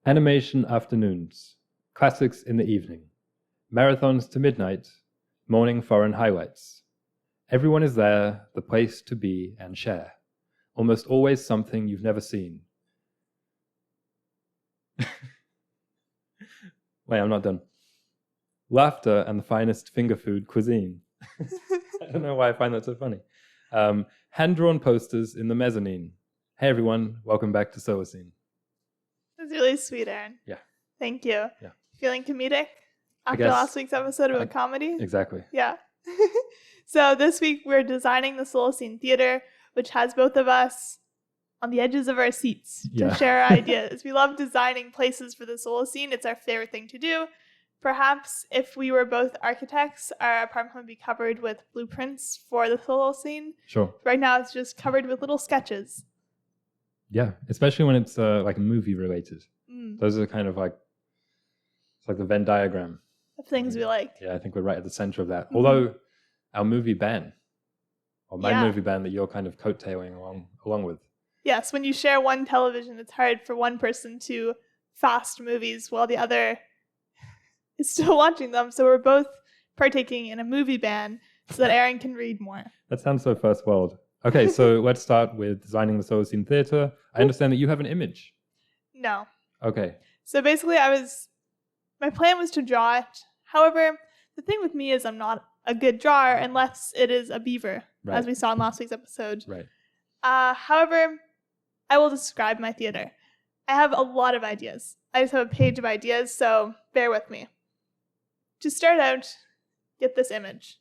Animation afternoons, classics in the evening, marathons to midnight, morning foreign highlights. Everyone is there, the place to be and share. Almost always something you've never seen. Wait, I'm not done. Laughter and the finest finger food cuisine. I don't know why I find that so funny. Hand-drawn posters in the mezzanine. Hey everyone, welcome back to Solacene. That's really sweet, Aaron. Yeah. Thank you. Yeah. Feeling comedic after last week's episode about comedy? Exactly. Yeah. So this week we're designing the Solacene Theatre, which has both of us on the edges of our seats to share our ideas. We love designing places for the Solacene. It's our favorite thing to do. Perhaps if we were both architects, our apartment would be covered with blueprints for the Solacene. Sure. Right now it's just covered with little sketches. Yeah, especially when it's like movie related. Those are kind of like, it's like the Venn diagram of things we like. Yeah, I think we're right at the center of that. Although our movie ban, or my movie ban that you're kind of coattailing along with. Yes, when you share one television, it's hard for one person to fast movies while the other is still watching them. So we're both partaking in a movie ban so that Aaron can read more. That sounds so first world. Okay, so let's start with designing the Solacene Theatre. I understand that you have an image. No. Okay. So basically my plan was to draw it. However, the thing with me is I'm not a good drawer unless it is a beaver, as we saw in last week's episode. Right. However, I will describe my theater. I have a lot of ideas. I just have a page of ideas, so bear with me. To start out, get this image.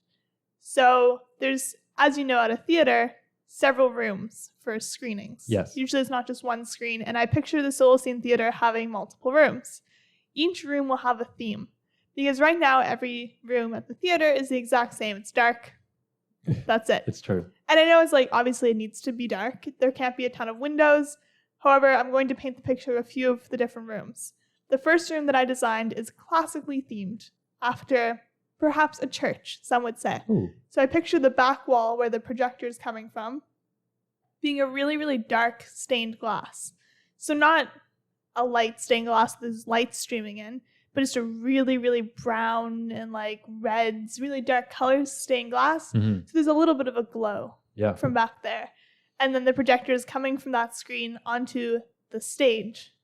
So there's, as you know, at a theater, several rooms for screenings. Yes. Usually it's not just one screen, and I picture the Solacene Theatre having multiple rooms. Each room will have a theme, because right now every room at the theater is the exact same. It's dark. That's it. It's true. And I know it's like, obviously it needs to be dark. There can't be a ton of windows. However, I'm going to paint the picture of a few of the different rooms. The first room that I designed is classically themed after perhaps a church, some would say. Ooh. So I picture the back wall where the projector is coming from being a really, really dark stained glass. So not a light stained glass with these lights streaming in, but just a really, really brown and like reds, really dark colors stained glass. Mm-hmm. So there's a little bit of a glow from back there. And then the projector is coming from that screen onto the stage.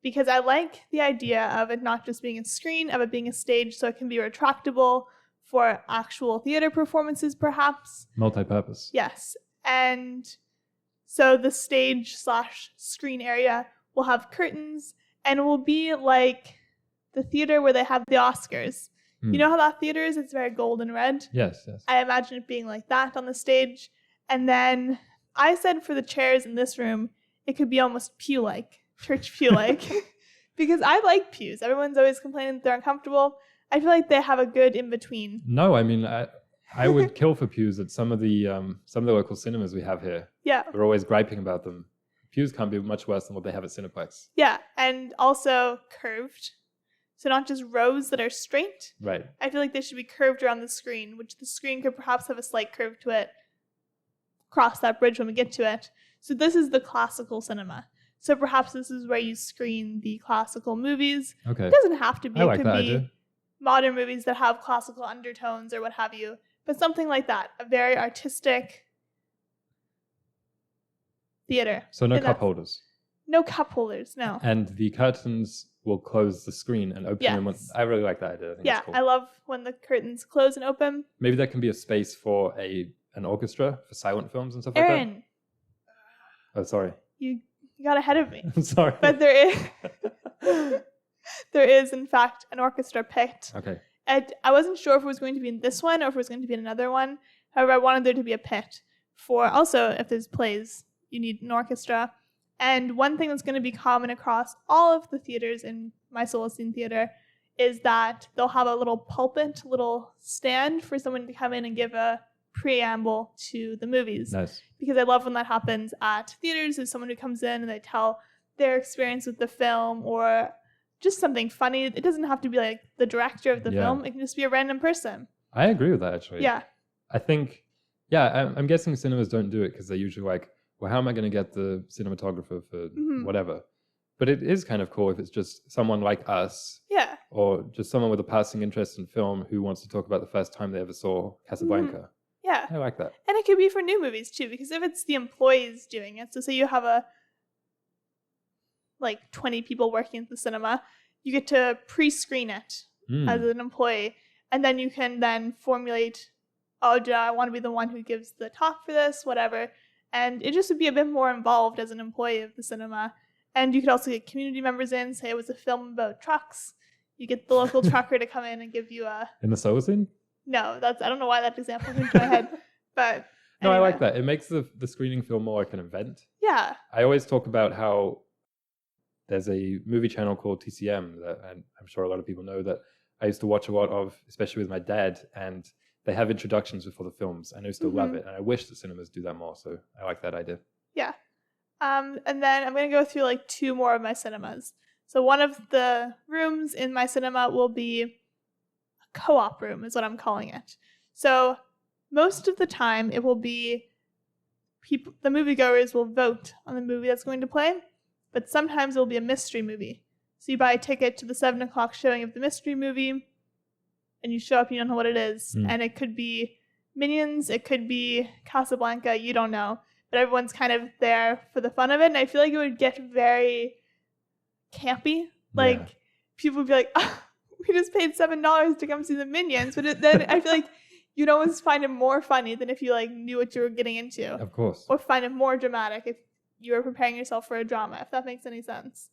Because I like the idea of it not just being a screen, of it being a stage, so it can be retractable for actual theater performances, perhaps. Multi-purpose. Yes. And so the stage/screen area will have curtains, and it will be like the theater where they have the Oscars. You know how that theater is? It's very gold and red. Yes. I imagine it being like that on the stage. And then I said for the chairs in this room, it could be almost pew-like. Church pew-like. Because I like pews. Everyone's always complaining that they're uncomfortable. I feel like they have a good in-between. No, I mean, I would kill for pews at some of the local cinemas we have here. Yeah. We're always griping about them. Pews can't be much worse than what they have at Cineplex. Yeah, and also curved. So not just rows that are straight. Right. I feel like they should be curved around the screen, which the screen could perhaps have a slight curve to it. Cross that bridge when we get to it. So this is the classical cinema. So perhaps this is where you screen the classical movies. Okay. It doesn't have to be. I like it could that be idea. Modern movies that have classical undertones or what have you. But something like that. A very artistic theater. So no cup holders. No cup holders, no. And the curtains will close the screen and open them. I really like that idea. I think that's cool. I love when the curtains close and open. Maybe that can be a space for an orchestra for silent films and stuff like that. Aaron. Oh, sorry. You got ahead of me. I'm sorry. But there is in fact an orchestra pit. Okay. I wasn't sure if it was going to be in this one or if it was going to be in another one. However, I wanted there to be a pit for also if there's plays, you need an orchestra. And one thing that's going to be common across all of the theaters in my Solacene Theatre is that they'll have a little pulpit, little stand for someone to come in and give a preamble to the movies. Nice. Because I love when that happens at theaters. There's someone who comes in and they tell their experience with the film or just something funny. It doesn't have to be like the director of the film. It can just be a random person. I agree with that, actually. Yeah. I think, I'm guessing cinemas don't do it because they're usually like, well, how am I going to get the cinematographer for whatever? But it is kind of cool if it's just someone like us Yeah. or just someone with a passing interest in film who wants to talk about the first time they ever saw Casablanca. Yeah. I like that. And it could be for new movies too, because if it's the employees doing it, so say you have 20 people working at the cinema, you get to pre-screen it as an employee, and then you can then formulate, oh, do I want to be the one who gives the talk for this, whatever. And it just would be a bit more involved as an employee of the cinema. And you could also get community members in, say it was a film about trucks. You get the local trucker to come in and give you a... In the Solacene? No, I don't know why that example came to my head, but... No, anyway. I like that. It makes the screening feel more like an event. Yeah. I always talk about how there's a movie channel called TCM that I'm sure a lot of people know that I used to watch a lot of, especially with my dad, and they have introductions before the films, and I still love it, and I wish the cinemas do that more, so I like that idea. Yeah. And then I'm going to go through 2 more of my cinemas. So one of the rooms in my cinema will be a co-op room, is what I'm calling it. So most of the time it will be the moviegoers will vote on the movie that's going to play, but sometimes it will be a mystery movie. So you buy a ticket to the 7 o'clock showing of the mystery movie, and you show up, you don't know what it is. And it could be Minions, it could be Casablanca, you don't know. But everyone's kind of there for the fun of it, and I feel like it would get very campy. People would be like, oh, we just paid $7 to come see the Minions. But then I feel like you'd always find it more funny than if you knew what you were getting into. Of course. Or find it more dramatic if you were preparing yourself for a drama, if that makes any sense.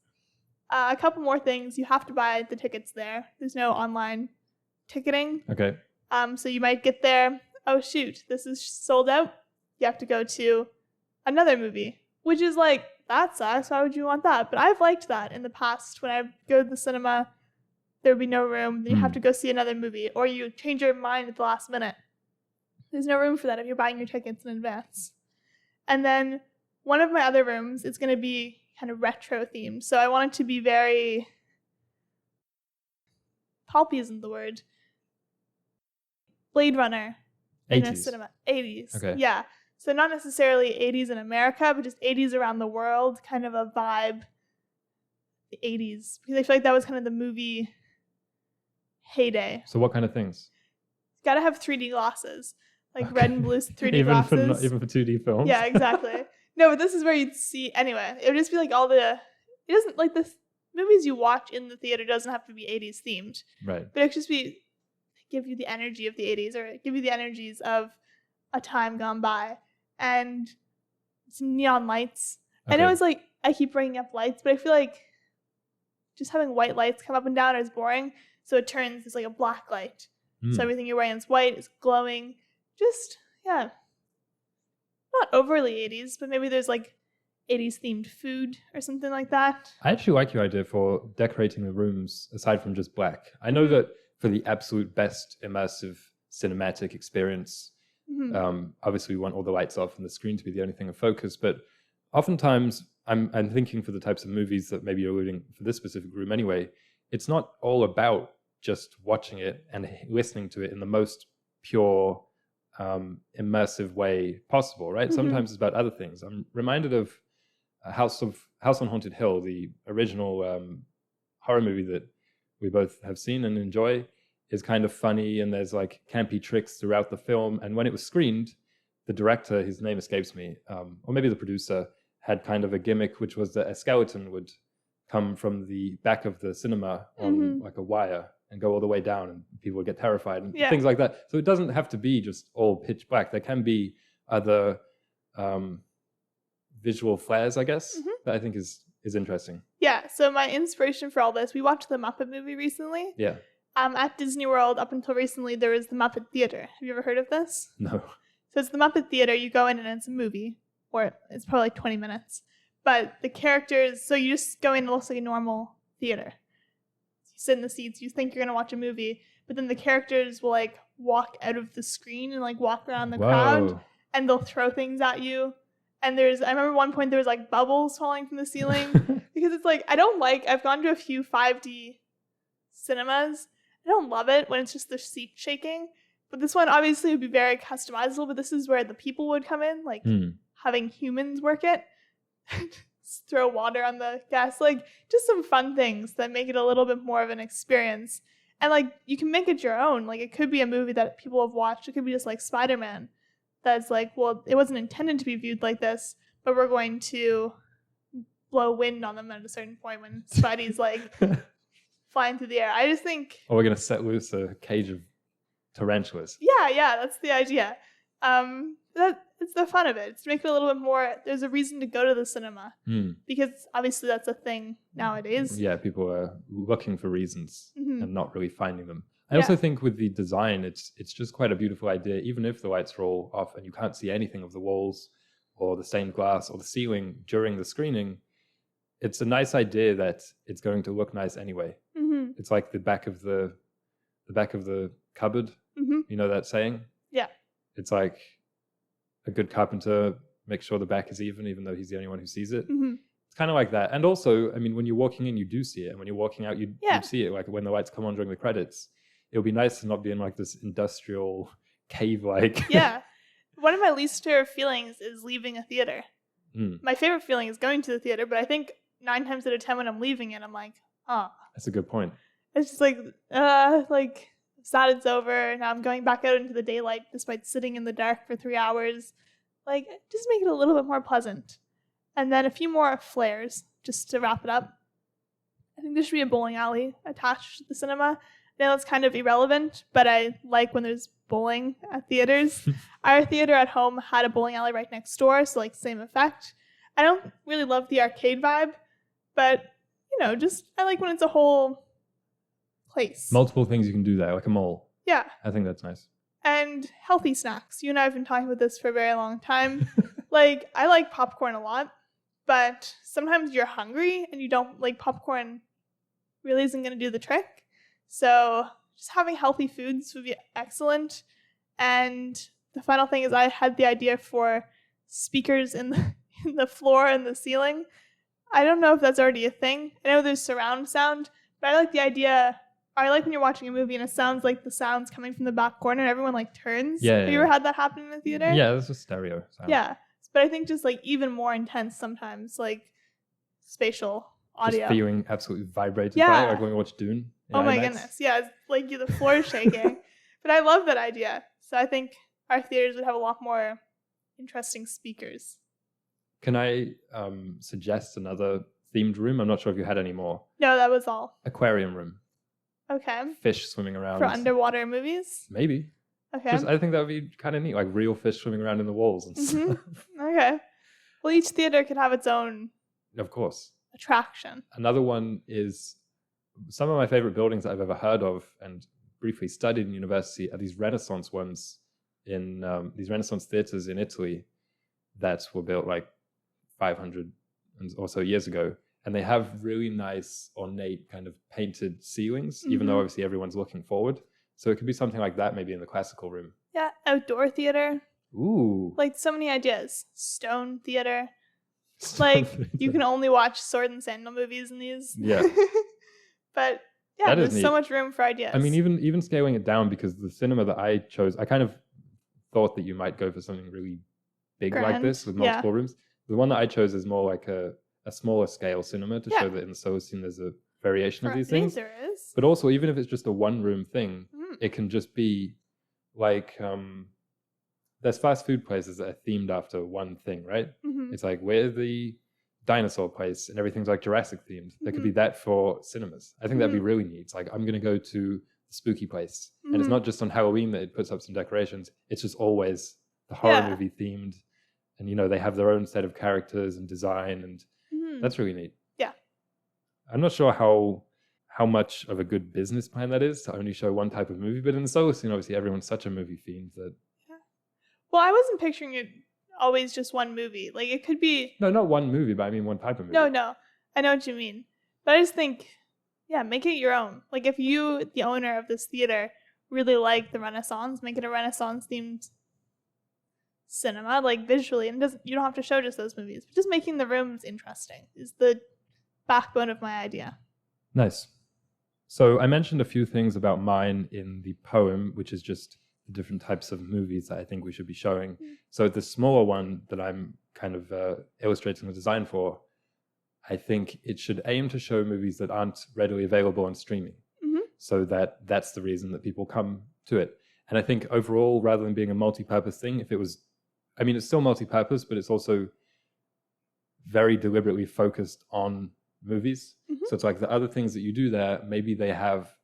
A couple more things. You have to buy the tickets there. There's no online ticketing. Okay. So you might get there, oh shoot, this is sold out. You have to go to another movie, which is that sucks. Why would you want that? But I've liked that in the past. When I go to the cinema, there would be no room. Then you have to go see another movie, or you change your mind at the last minute. There's no room for that if you're buying your tickets in advance. And then one of my other rooms is going to be kind of retro themed. So I want it to be very... pulpy isn't the word. Blade Runner. 80s. In a cinema. 80s. Okay. Yeah. So not necessarily 80s in America, but just 80s around the world, kind of a vibe. The 80s. Because I feel like that was kind of the movie heyday. So what kind of things? You gotta have 3D glasses. Red and blue 3D glasses. Even for 2D films? Yeah, exactly. No, but this is where you'd see... Anyway, it would just be all the... It doesn't... the movies you watch in the theater doesn't have to be 80s themed. Right. But it could just be... give you the energy of the 80s, or give you the energies of a time gone by. And some neon lights. Okay. I know it's I keep bringing up lights, but I feel like just having white lights come up and down is boring. So it turns, it's a black light. So everything you're wearing is white, it's glowing. Just, yeah. Not overly 80s, but maybe there's 80s themed food or something like that. I actually like your idea for decorating the rooms aside from just black. I know that for the absolute best immersive cinematic experience, obviously we want all the lights off and the screen to be the only thing of focus, but oftentimes I'm thinking for the types of movies that maybe you're alluding for this specific room anyway, it's not all about just watching it and listening to it in the most pure immersive way possible, right? Sometimes it's about other things. I'm reminded of House on Haunted Hill, the original horror movie that we both have seen and enjoy, is kind of funny, and there's campy tricks throughout the film. And when it was screened, the director, his name escapes me, or maybe the producer, had kind of a gimmick, which was that a skeleton would come from the back of the cinema on a wire and go all the way down, and people would get terrified and things like that. So it doesn't have to be just all pitch black. There can be other visual flares, I guess, that I think is interesting. Yeah, so my inspiration for all this, we watched the Muppet movie recently. Yeah. At Disney World, up until recently, there was the Muppet Theater. Have you ever heard of this? No. So it's the Muppet Theater. You go in and it's a movie, or it's probably 20 minutes. But the characters, so you just go in, it looks like a normal theater. You sit in the seats, you think you're going to watch a movie, but then the characters will walk out of the screen and walk around the crowd, and they'll throw things at you. And I remember one point there was bubbles falling from the ceiling because it's I've gone to a few 5D cinemas. I don't love it when it's just the seat shaking, but this one obviously would be very customizable, but this is where the people would come in, having humans work it. throw water on the gas. Like, just some fun things that make it a little bit more of an experience. And, like, you can make it your own. Like, it could be a movie that people have watched. It could be just like Spider-Man. That's like, well, it wasn't intended to be viewed like this, but we're going to blow wind on them at a certain point when Spidey's like flying through the air. I just think... Or we're going to set loose a cage of tarantulas. Yeah, that's the idea. It's the fun of it. It's to make it a little bit more... There's a reason to go to the cinema. Because obviously that's a thing nowadays. Yeah, people are looking for reasons and not really finding them. I also think with the design, it's just quite a beautiful idea, even if the lights are all off and you can't see anything of the walls or the stained glass or the ceiling during the screening. It's a nice idea that it's going to look nice anyway. It's like the back of the cupboard. You know that saying? Yeah. It's like a good carpenter makes sure the back is even though he's the only one who sees it. It's kind of like that. And also, I mean, when you're walking in, you do see it. And when you're walking out, you see it. Like when the lights come on during the credits, it'll be nice to not be in like this industrial cave-like. Yeah. One of my least favorite feelings is leaving a theater. My favorite feeling is going to the theater, but I think 9 times out of 10 when I'm leaving it, I'm like, oh. That's a good point. It's just like sad it's over. Now I'm going back out into the daylight despite sitting in the dark for 3 hours. Like, just make it a little bit more pleasant. And then a few more flares, just to wrap it up. I think there should be a bowling alley attached to the cinema. I know it's kind of irrelevant, but I like when there's bowling at theaters. Our theater at home had a bowling alley right next door, so like same effect. I don't really love the arcade vibe, but just I like when it's a whole place. Multiple things you can do there, like a mall. Yeah. I think that's nice. And healthy snacks. You and I have been talking about this for a very long time. Like, I like popcorn a lot, but sometimes you're hungry and you don't like popcorn really isn't going to do the trick. So just having healthy foods would be excellent. And the final thing is I had the idea for speakers in the floor and the ceiling. I don't know if that's already a thing. I know there's surround sound, but I like the idea. I like when you're watching a movie and it sounds like the sound's coming from the back corner and everyone like turns. Yeah. Have you ever had that happen in the theater? Yeah, that's just stereo sound. Yeah. But I think just like even more intense sometimes, like spatial audio. Just feeling absolutely vibrated by it, like when we watch Dune. Oh my goodness. Yeah, it's like the floor is shaking. But I love that idea. So I think our theaters would have a lot more interesting speakers. Can I suggest another themed room? I'm not sure if you had any more. No, that was all. Aquarium room. Okay. Fish swimming around. For underwater movies? Maybe. Okay. I think that would be kind of neat, like real fish swimming around in the walls and stuff. Okay. Well, each theater could have its own... Of course. Attraction. Another one is some of my favorite buildings that I've ever heard of and briefly studied in university are these Renaissance ones in these Renaissance theaters in Italy that were built like 500 or so years ago. And they have really nice, ornate kind of painted ceilings, even though obviously everyone's looking forward. So it could be something like that maybe in the classical room. Yeah, outdoor theater. Ooh. Like so many ideas. Stone theater. Like you can only watch sword and sandal movies in these. Yeah. But yeah, there's neat. so much room for ideas. I mean, even scaling it down, because the cinema that I chose, I kind of thought that you might go for something really big like this with multiple rooms. The one that I chose is more like a smaller scale cinema to show that in the Solacene there's a variation of these things. There is. But also, even if it's just a one room thing, it can just be like there's fast food places that are themed after one thing, right? It's like, we're the dinosaur place and everything's like Jurassic themed. There could be that for cinemas. I think that'd be really neat. It's like, I'm going to go to the spooky place. And it's not just on Halloween that it puts up some decorations. It's just always the horror movie themed. And, they have their own set of characters and design. And that's really neat. Yeah. I'm not sure how much of a good business plan that is to only show one type of movie. But in the Solacene, obviously, everyone's such a movie fiend that... Yeah. Well, I wasn't picturing it always just one movie. Like, it could be... No, not one movie, but I mean one type of movie. No. I know what you mean. But I just think, make it your own. Like, if you, the owner of this theater, really like the Renaissance, make it a Renaissance-themed cinema, like, visually. And you don't have to show just those movies. But just making the rooms interesting is the backbone of my idea. Nice. So I mentioned a few things about mine in the poem, which is just the different types of movies that I think we should be showing. So the smaller one that I'm kind of illustrating the design for, I think it should aim to show movies that aren't readily available on streaming. Mhm. So that's the reason that people come to it. And I think overall, rather than being a multi-purpose thing, if it was, I mean, it's still multi-purpose, but it's also very deliberately focused on movies. Mhm. So it's like the other things that you do there, maybe they have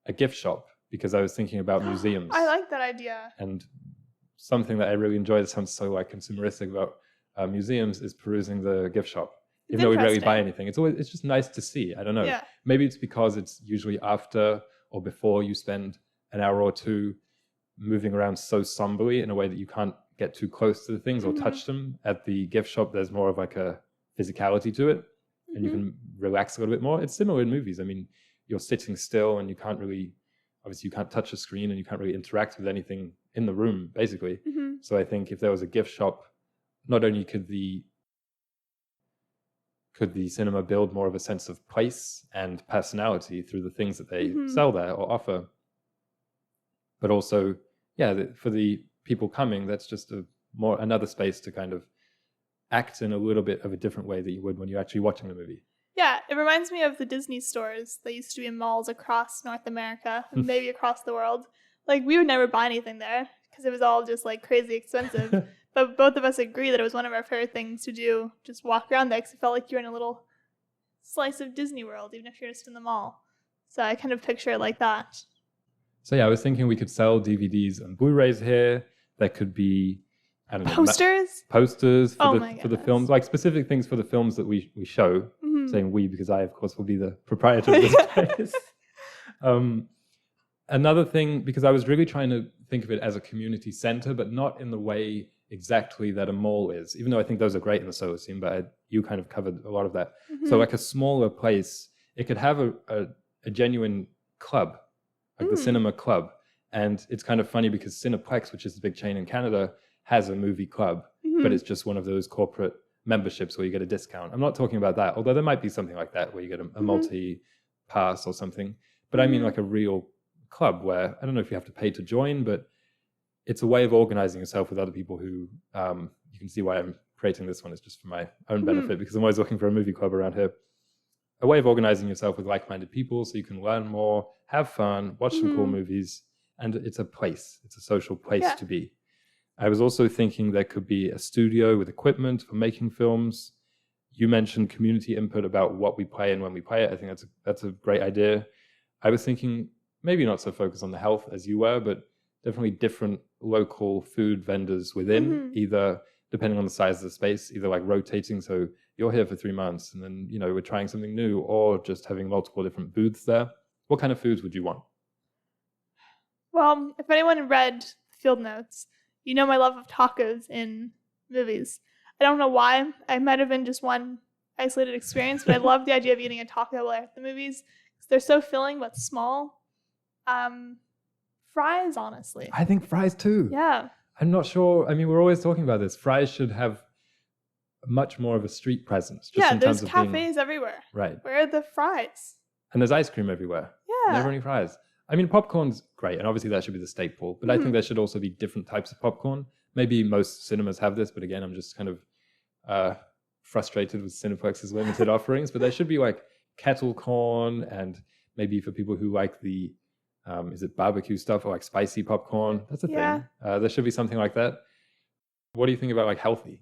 a gift shop, because I was thinking about museums. I like that idea. And something that I really enjoy that sounds so like consumeristic about museums is perusing the gift shop. It's Even though we rarely buy interesting. anything, it's just nice to see. I don't know. Yeah. Maybe it's because it's usually after or before you spend an hour or two moving around so somberly in a way that you can't get too close to the things or touch them. At the gift shop, there's more of like a physicality to it, and you can relax a little bit more. It's similar in movies. I mean, you're sitting still and you can't really, obviously you can't touch a screen and you can't really interact with anything in the room, basically. So I think if there was a gift shop, not only could the cinema build more of a sense of place and personality through the things that they sell there or offer, but also, yeah, for the people coming, that's just another space to kind of act in a little bit of a different way that you would when you're actually watching the movie. Yeah, it reminds me of the Disney stores that used to be in malls across North America and maybe across the world. Like, we would never buy anything there because it was all just like crazy expensive. But both of us agree that it was one of our favorite things to do, just walk around there, because it felt like you're in a little slice of Disney World, even if you're just in the mall. So I kind of picture it like that. So yeah, I was thinking we could sell DVDs and Blu-rays here. There could be, I don't know, Posters posters for my for the goodness. films, like specific things for the films that we show. Saying we because I, of course, will be the proprietor of this place. Another thing, because I was really trying to think of it as a community center, but not in the way exactly that a mall is, even though I think those are great in the Solacene, but you kind of covered a lot of that. So like a smaller place, it could have a genuine club, like the cinema club. And it's kind of funny because Cineplex, which is the big chain in Canada, has a movie club, but it's just one of those corporate memberships where you get a discount. I'm not talking about that, although there might be something like that where you get a multi-pass or something. But I mean like a real club where, I don't know if you have to pay to join, but it's a way of organizing yourself with other people who, you can see why I'm creating this one. It's just for my own benefit, because I'm always looking for a movie club around here. A way of organizing yourself with like-minded people so you can learn more, have fun, watch some cool movies, and it's a place. It's a social place to be. I was also thinking there could be a studio with equipment for making films. You mentioned community input about what we play and when we play it. I think that's a great idea. I was thinking maybe not so focused on the health as you were, but definitely different local food vendors within, either depending on the size of the space, either like rotating. So you're here for 3 months and then, we're trying something new, or just having multiple different booths there. What kind of foods would you want? Well, if anyone read Field Notes, you know my love of tacos in movies. I don't know why. I might have been just one isolated experience, but I love the idea of eating a taco while at the movies. They're so filling but small. Fries, honestly. I think fries too. Yeah. I'm not sure. I mean, we're always talking about this. Fries should have much more of a street presence. Just in there's terms of cafes everywhere. Right. Where are the fries? And there's ice cream everywhere. Yeah. Never any fries. I mean, popcorn's great, and obviously that should be the staple, but I think there should also be different types of popcorn. Maybe most cinemas have this, but again, I'm just kind of frustrated with Cineplex's limited offerings, but there should be like kettle corn, and maybe for people who like the, is it barbecue stuff, or like spicy popcorn? That's a thing. There should be something like that. What do you think about like healthy?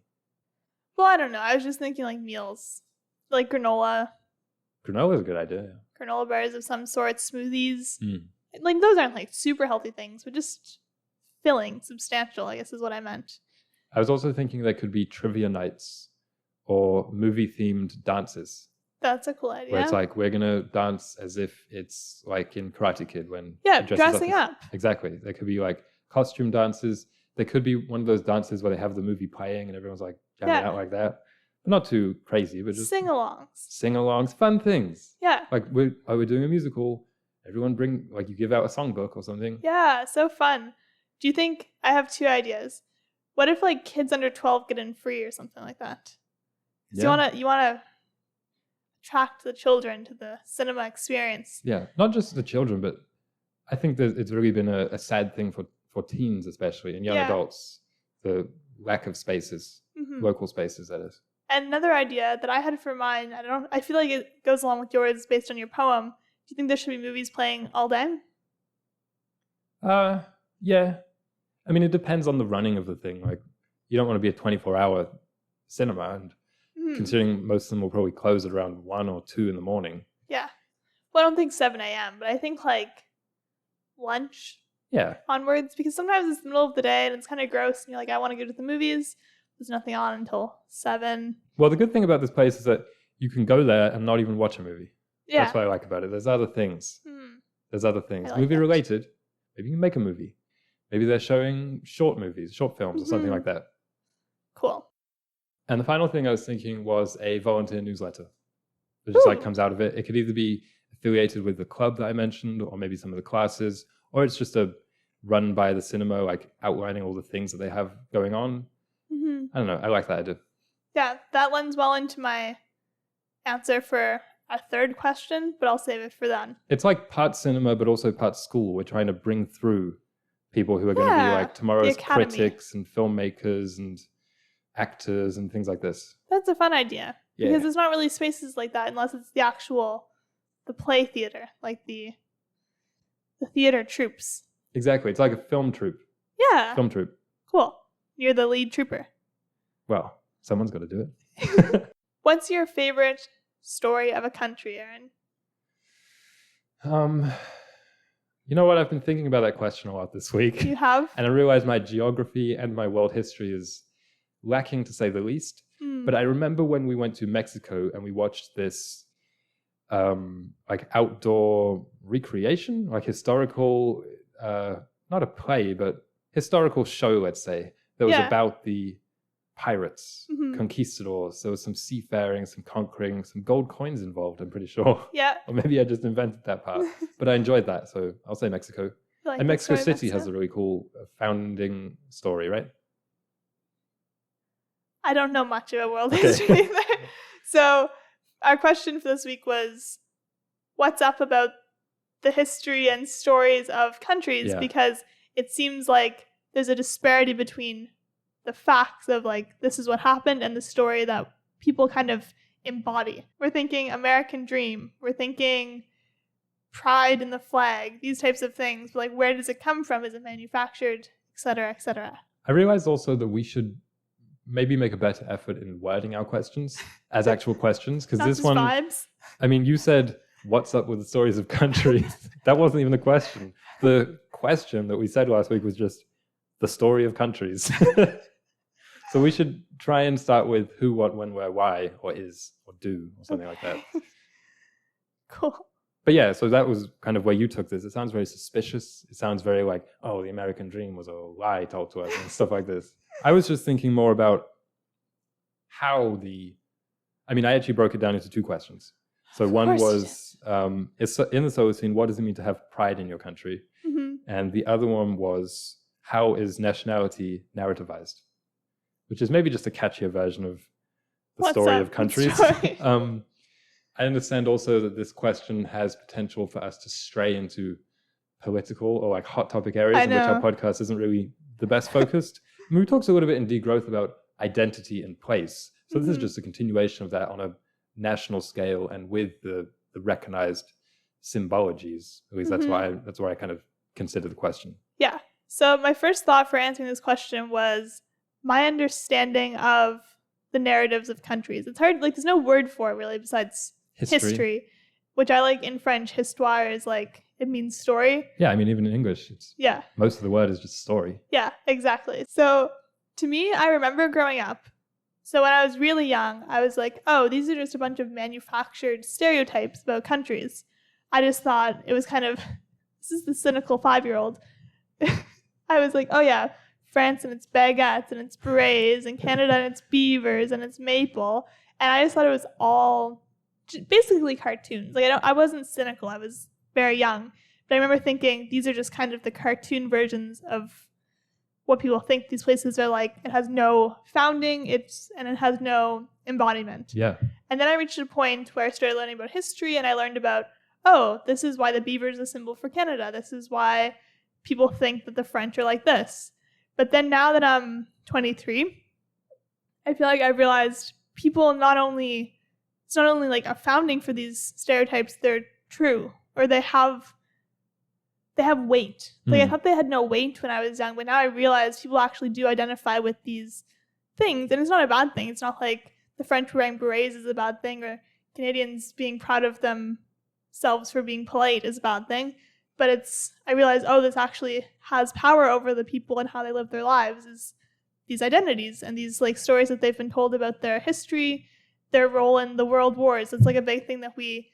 Well, I don't know. I was just thinking like meals, like granola. Granola is a good idea. Yeah. Granola bars of some sort, smoothies. Like, those aren't like super healthy things, but just filling, substantial, I guess is what I meant. I was also thinking there could be trivia nights or movie-themed dances. That's a cool idea. Where it's like, we're going to dance as if it's like in Karate Kid when... Yeah, dressing up. Exactly. There could be like costume dances. There could be one of those dances where they have the movie playing and everyone's like jamming out like that. But not too crazy, but just... Sing-alongs. Sing-alongs, fun things. Yeah. Like, we're doing a musical. Everyone bring, like, you give out a songbook or something. Yeah, so fun. Do you think, I have 2 ideas. What if like kids under 12 get in free or something like that? Yeah. You wanna attract the children to the cinema experience. Yeah, not just the children, but I think that it's really been a sad thing for teens, especially, and young adults, the lack of spaces, local spaces, that is. And another idea that I had for mine, I feel like it goes along with yours based on your poem. Do you think there should be movies playing all day? Yeah. I mean, it depends on the running of the thing. Like, you don't want to be a 24-hour cinema, and considering most of them will probably close at around 1 or 2 in the morning. Yeah. Well, I don't think 7 a.m., but I think like lunch onwards, because sometimes it's the middle of the day and it's kind of gross and you're like, I want to go to the movies. There's nothing on until 7. Well, the good thing about this place is that you can go there and not even watch a movie. Yeah. That's what I like about it. There's other things. There's other things. Like movie that. related. Maybe you can make a movie. Maybe they're showing short movies, short films, or something like that. Cool. And the final thing I was thinking was a volunteer newsletter. It just like comes out of it. It could either be affiliated with the club that I mentioned, or maybe some of the classes, or it's just a run by the cinema, like outlining all the things that they have going on. I don't know. I like that idea. Yeah, that lends well into my answer for a third question, but I'll save it for then. It's like part cinema, but also part school. We're trying to bring through people who are going to be like tomorrow's critics and filmmakers and actors and things like this. That's a fun idea. Yeah. Because there's not really spaces like that unless it's the play theater, like the theater troops. Exactly. It's like a film troupe. Yeah. Film troupe. Cool. You're the lead trooper. Well, someone's got to do it. What's your favorite story of a country, Aaron? You know what? I've been thinking about that question a lot this week. You have? And I realized my geography and my world history is lacking, to say the least. But I remember when we went to Mexico and we watched this like outdoor recreation, like historical, not a play, but historical show, let's say, that was about the pirates, conquistadors. There was some seafaring, some conquering, some gold coins involved, I'm pretty sure. Yeah. Or maybe I just invented that part. But I enjoyed that, so I'll say Mexico. Like, and Mexico City has a really cool founding story, right? I don't know much about world history either. So our question for this week was, what's up about the history and stories of countries? Because it seems like there's a disparity between the facts of like, this is what happened, and the story that people kind of embody. We're thinking American dream. We're thinking pride in the flag, these types of things. But like, where does it come from? Is it manufactured, et cetera, et cetera? I realized also that we should maybe make a better effort in wording our questions as actual questions. Because this one, vibes. I mean, you said, what's up with the stories of countries? That wasn't even a question. The question that we said last week was just the story of countries. So we should try and start with who, what, when, where, why, or is, or do, or something like that. Cool. But yeah, so that was kind of where you took this. It sounds very suspicious. It sounds very like, oh, the American dream was a lie told to us and stuff like this. I was just thinking more about how I actually broke it down into 2 questions. So one was, it's in the Solacene, what does it mean to have pride in your country? And the other one was, how is nationality narrativized? Which is maybe just a catchier version of the story of countries. I understand also that this question has potential for us to stray into political or like hot topic areas in which our podcast isn't really the best focused. I mean, we talked a little bit in Degrowth about identity and place. So this is just a continuation of that on a national scale and with the recognized symbologies. At least that's where I kind of consider the question. Yeah. So my first thought for answering this question was my understanding of the narratives of countries. It's hard, like there's no word for it really besides history, which I like in French. Histoire is like, it means story. Yeah, I mean, even in English, most of the word is just story. Yeah, exactly. So to me, I remember growing up. So when I was really young, I was like, oh, these are just a bunch of manufactured stereotypes about countries. I just thought it was kind of, this is the cynical 5-year-old. I was like, oh yeah, France and its baguettes and its berets, and Canada and its beavers and its maple. And I just thought it was all basically cartoons. Like I wasn't cynical. I was very young. But I remember thinking these are just kind of the cartoon versions of what people think these places are like. It has no founding, and it has no embodiment. Yeah. And then I reached a point where I started learning about history, and I learned about, oh, this is why the beaver is a symbol for Canada. This is why people think that the French are like this. But then now that I'm 23, I feel like I've realized people it's not only like a founding for these stereotypes, they're true, or they have weight. Like I thought they had no weight when I was young, but now I realize people actually do identify with these things, and it's not a bad thing. It's not like the French wearing berets is a bad thing, or Canadians being proud of themselves for being polite is a bad thing. But I realize, this actually has power over the people and how they live their lives, is these identities and these like stories that they've been told about their history, their role in the world wars. It's like a big thing that we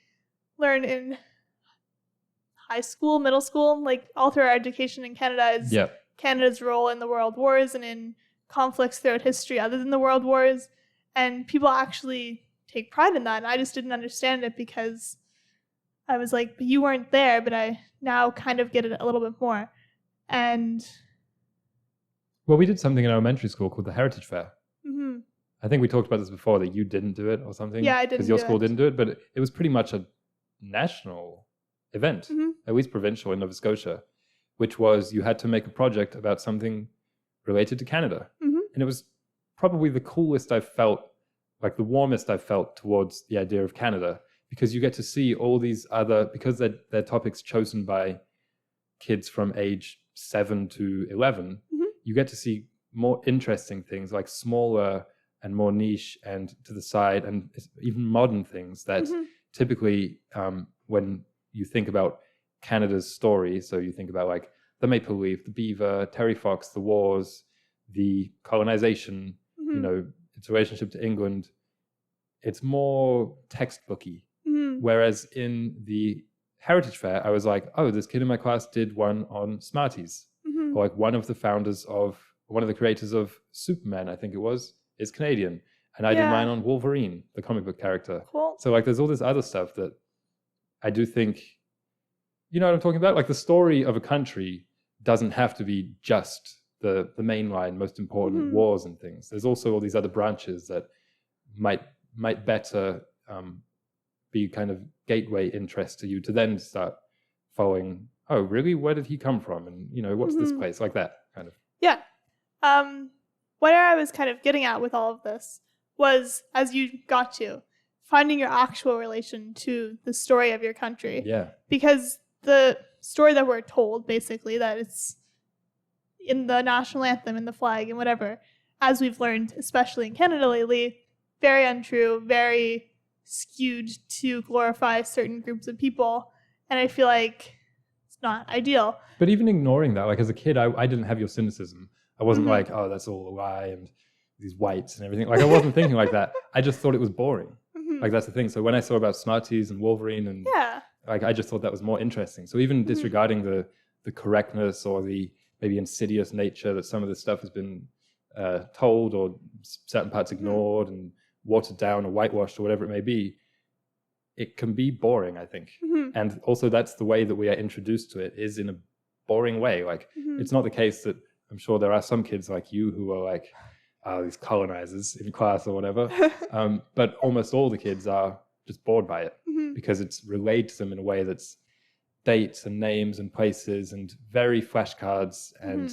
learn in high school, middle school, like all through our education in Canada is Canada's role in the world wars and in conflicts throughout history other than the world wars. And people actually take pride in that. And I just didn't understand it because I was like, but you weren't there, but I now kind of get it a little bit more. And well, we did something in elementary school called the Heritage Fair. Mm-hmm. I think we talked about this before, that you didn't do it or something. Yeah, I didn't. Because your school didn't do it, but it was pretty much a national event, at least provincial in Nova Scotia, which was you had to make a project about something related to Canada. And it was probably the coolest I've felt, like the warmest I've felt towards the idea of Canada, because you get to see all these other, because they're topics chosen by kids from age 7 to 11, you get to see more interesting things, like smaller and more niche and to the side, and even modern things that typically when you think about Canada's story, so you think about like the maple leaf, the beaver, Terry Fox, the wars, the colonization, its relationship to England, it's more textbooky. Whereas in the Heritage Fair, I was like, this kid in my class did one on Smarties. Or like one of the creators of Superman, I think it was, is Canadian. And I did mine on Wolverine, the comic book character. Cool. So like there's all this other stuff that I do think, you know what I'm talking about? Like the story of a country doesn't have to be just the mainline, most important wars and things. There's also all these other branches that might better be kind of gateway interest to you to then start following, really? Where did he come from? And, what's this place? Like that kind of. Yeah. What I was kind of getting at with all of this was, as you got to, finding your actual relation to the story of your country. Yeah. Because the story that we're told, basically, that it's in the national anthem, in the flag, and whatever, as we've learned, especially in Canada lately, very untrue, very skewed to glorify certain groups of people. And I feel like it's not ideal. But even ignoring that, like as a kid, I didn't have your cynicism. I wasn't like, that's all a lie and these whites and everything. Like I wasn't thinking like that. I just thought it was boring. Like that's the thing. So when I saw about Smarties and Wolverine and like I just thought that was more interesting. So even disregarding the correctness or the maybe insidious nature that some of this stuff has been told or certain parts ignored and watered down or whitewashed or whatever it may be, it can be boring, I think. And also that's the way that we are introduced to it, is in a boring way. Like it's not the case that I'm sure there are some kids like you who are like, these colonizers in class or whatever. But almost all the kids are just bored by it because it's relayed to them in a way that's dates and names and places and very flashcards and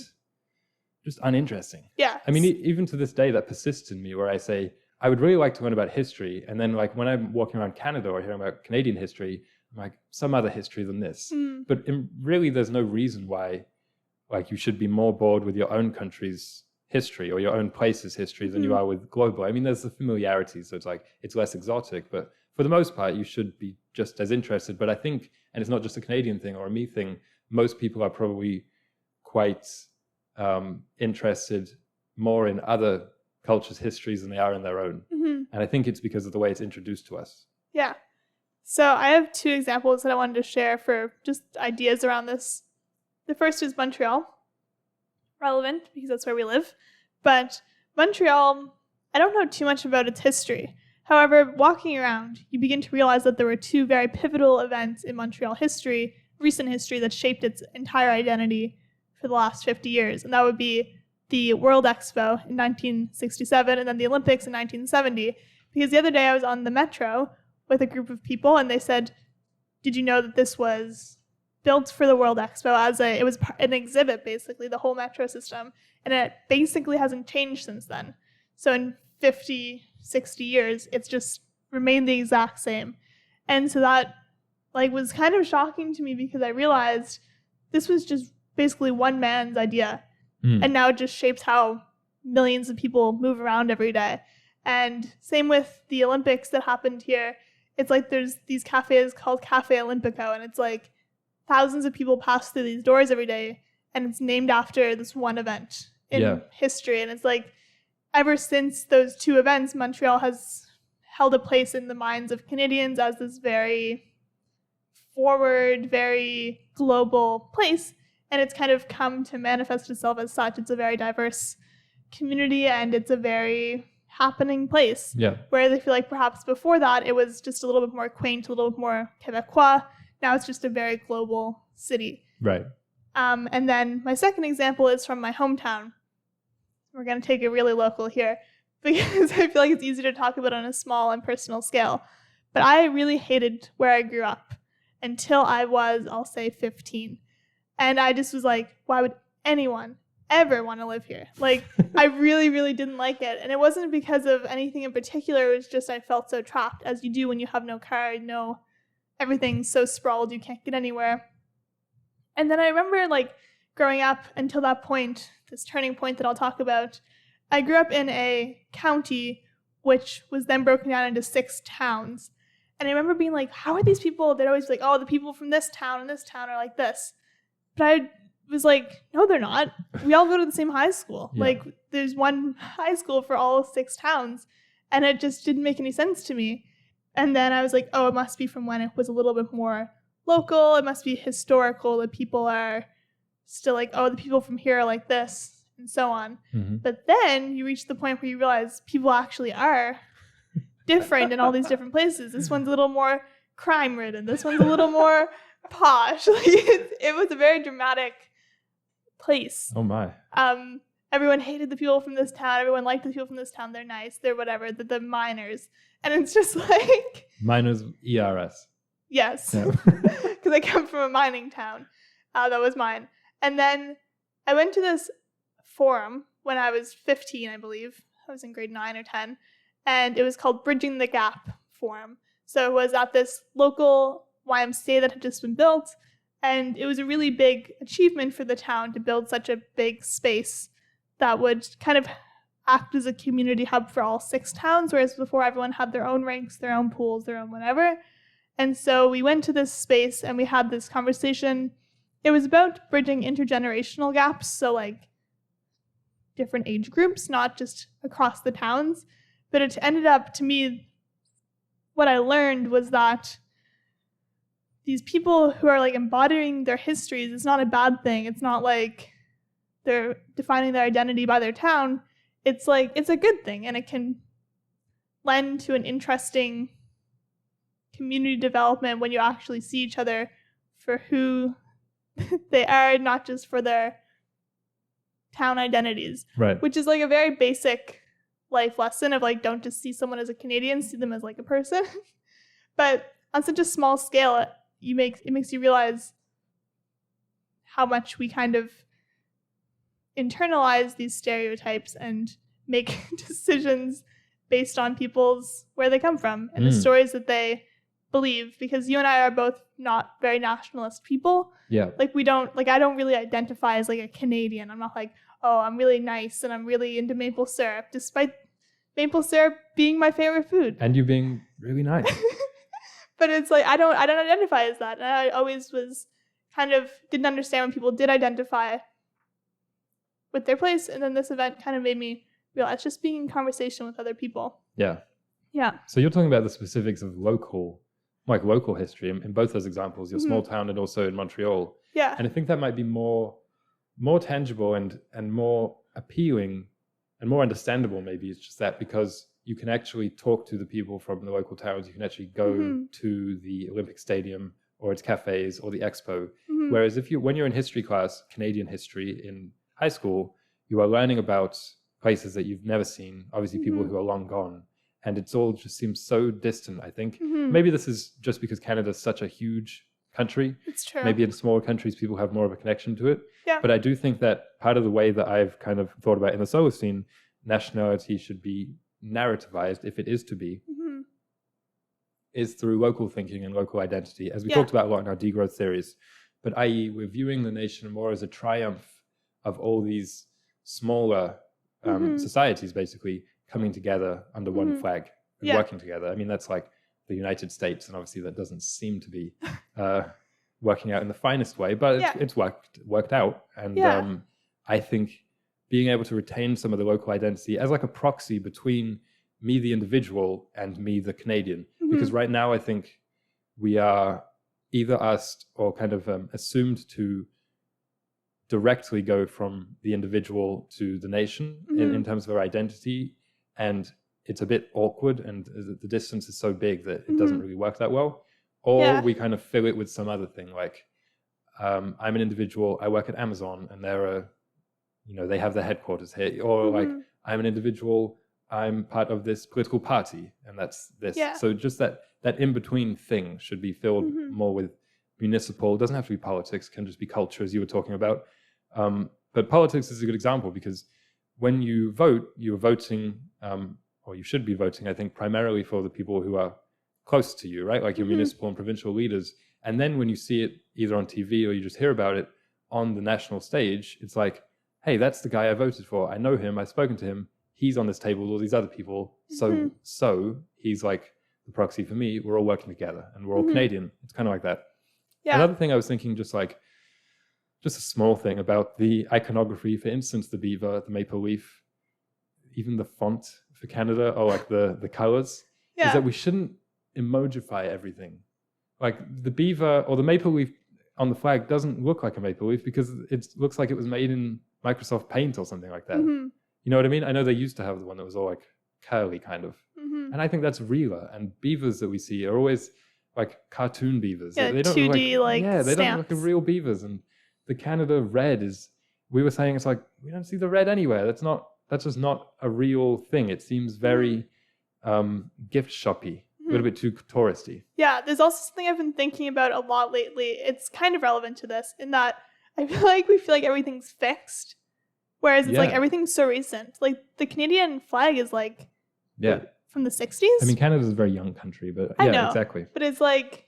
just uninteresting. Yeah. I mean, even to this day, that persists in me where I say, I would really like to learn about history. And then like when I'm walking around Canada or hearing about Canadian history, I'm like, some other history than this. But really, there's no reason why like you should be more bored with your own country's history or your own place's history than you are with global. I mean, there's the familiarity, so it's like it's less exotic, but for the most part, you should be just as interested. But I think, and it's not just a Canadian thing or a me thing, most people are probably quite interested more in other cultures' histories than they are in their own. And I think it's because of the way it's introduced to us. Yeah. So I have 2 examples that I wanted to share for just ideas around this. The first is Montreal. Relevant because that's where we live. But Montreal, I don't know too much about its history. However, walking around, you begin to realize that there were 2 very pivotal events in Montreal history, recent history, that shaped its entire identity for the last 50 years. And that would be the World Expo in 1967 and then the Olympics in 1970. Because the other day I was on the metro with a group of people and they said, did you know that this was built for the World Expo it was an exhibit, basically, the whole metro system, and it basically hasn't changed since then. So in 50 60 years. It's just remained the exact same. And so that was kind of shocking to me, because I realized this was just basically one man's idea. And now it just shapes how millions of people move around every day. And same with the Olympics that happened here. It's like there's these cafes called Cafe Olympico, and it's like thousands of people pass through these doors every day, and it's named after this one event in history. And it's like, ever since those two events, Montreal has held a place in the minds of Canadians as this very forward, very global place. And it's kind of come to manifest itself as such. It's a very diverse community, and it's a very happening place. Yeah. Whereas I feel like perhaps before that, it was just a little bit more quaint, a little bit more Quebecois. Now it's just a very global city. Right. And then my second example is from my hometown. We're going to take it really local here, because I feel like it's easy to talk about on a small and personal scale. But I really hated where I grew up until I was, I'll say, 15. And I just was like, why would anyone ever want to live here? Like, I really, really didn't like it. And it wasn't because of anything in particular. It was just I felt so trapped, as you do when you have no car, everything's so sprawled, you can't get anywhere. And then I remember growing up until that point, this turning point that I'll talk about. I grew up in a county which was then broken down into 6 towns. And I remember being like, how are these people? They'd always be like, oh, the people from this town and this town are like this. But I was like, no, they're not. We all go to the same high school. Yeah. There's one high school for all 6 towns. And it just didn't make any sense to me. And then I was like, oh, it must be from when it was a little bit more local. It must be historical. The people are still like, oh, the people from here are like this, and so on. Mm-hmm. But then you reach the point where you realize people actually are different in all these different places. This one's a little more crime-ridden. This one's a little more posh. It was a very dramatic place. Oh, my. Everyone hated the people from this town. Everyone liked the people from this town. They're nice. They're whatever. The miners. And it's just like... Miners, ERS. Yes. Because I come from a mining town. That was mine. And then I went to this forum when I was 15, I believe. I was in grade 9 or 10. And it was called Bridging the Gap Forum. So it was at this local YMCA that had just been built. And it was a really big achievement for the town to build such a big space that would kind of act as a community hub for all 6 towns, whereas before everyone had their own ranks, their own pools, their own whatever. And so we went to this space and we had this conversation. It was about bridging intergenerational gaps, so different age groups, not just across the towns. But it ended up, to me, what I learned was that these people who are embodying their histories is not a bad thing. It's not like they're defining their identity by their town. It's it's a good thing, and it can lend to an interesting community development when you actually see each other for who they are, not just for their town identities. Right. Which is a very basic life lesson of don't just see someone as a Canadian, see them as a person. But on such a small scale, it makes you realize how much we kind of internalize these stereotypes and make decisions based on where they come from and the stories that they believe, because you and I are both not very nationalist people. Yeah. We don't, I don't really identify as a Canadian. I'm not oh, I'm really nice and I'm really into maple syrup, despite maple syrup being my favorite food. And you being really nice. But it's I don't identify as that. And I always was didn't understand when people did identify with their place. And then this event kind of made me realize just being in conversation with other people. Yeah. Yeah. So you're talking about the specifics of local history in both those examples, your small town and also in Montreal. Yeah. And I think that might be more tangible and more appealing and more understandable, maybe. It's just that because you can actually talk to the people from the local towns. You can actually go to the Olympic Stadium or its cafes or the expo. Whereas when you're in history class, Canadian history in high school, you are learning about places that you've never seen, obviously people who are long gone. And it's all just seems so distant, I think. Maybe this is just because Canada is such a huge country. It's true. Maybe in smaller countries, people have more of a connection to it. Yeah. But I do think that part of the way that I've kind of thought about in the Solacene, nationality should be narrativized, if it is to be, Mm-hmm. is through local thinking and local identity, as we Yeah. talked about a lot in our degrowth series. But i.e., we're viewing the nation more as a triumph of all these smaller Mm-hmm. societies basically coming together under one Mm-hmm. flag and Yeah. working together. I mean, that's like the United States, and obviously that doesn't seem to be working out in the finest way, but Yeah. it's worked out. And Yeah. I think being able to retain some of the local identity as like a proxy between me, the individual, and me, the Canadian. Mhm. Because right now I think we are either asked or kind of assumed to directly go from the individual to the nation in terms of our identity. And it's a bit awkward, and the distance is so big that it doesn't really work that well. Or we kind of fill it with some other thing, like I'm an individual, I work at Amazon, and they have their headquarters here. Or like I'm an individual, I'm part of this political party, and that's this. Yeah. So just that in-between thing should be filled more with municipal. It doesn't have to be politics, it can just be culture, as you were talking about. But politics is a good example, because when you vote, you're voting, or you should be voting, I think, primarily for the people who are close to you, right? Like your municipal and provincial leaders. And then when you see it either on TV or you just hear about it on the national stage, it's like, hey, that's the guy I voted for. I know him. I've spoken to him. He's on this table with all these other people. So he's like the proxy for me. We're all working together, and we're all Canadian. It's kind of like that. Yeah. Another thing I was thinking, just a small thing about the iconography, for instance, the beaver, the maple leaf, even the font for Canada, or like the colors, is that we shouldn't emojify everything. Like the beaver or the maple leaf on the flag doesn't look like a maple leaf because it looks like it was made in Microsoft Paint or something like that. You know what I mean? I know they used to have the one that was all like curly kind of. And I think that's realer. And beavers that we see are always like cartoon beavers. Yeah, they don't 2D look like, they don't look stamps. like real beavers. And the Canada red is, we were saying, it's like, we don't see the red anywhere. That's just not a real thing. It seems very gift shoppy, a little bit too touristy. Yeah, there's also something I've been thinking about a lot lately. It's kind of relevant to this, in that I feel like everything's fixed, whereas it's like everything's so recent. Like the Canadian flag is like from the 60s. I mean, Canada's a very young country, but I know, exactly. But it's like,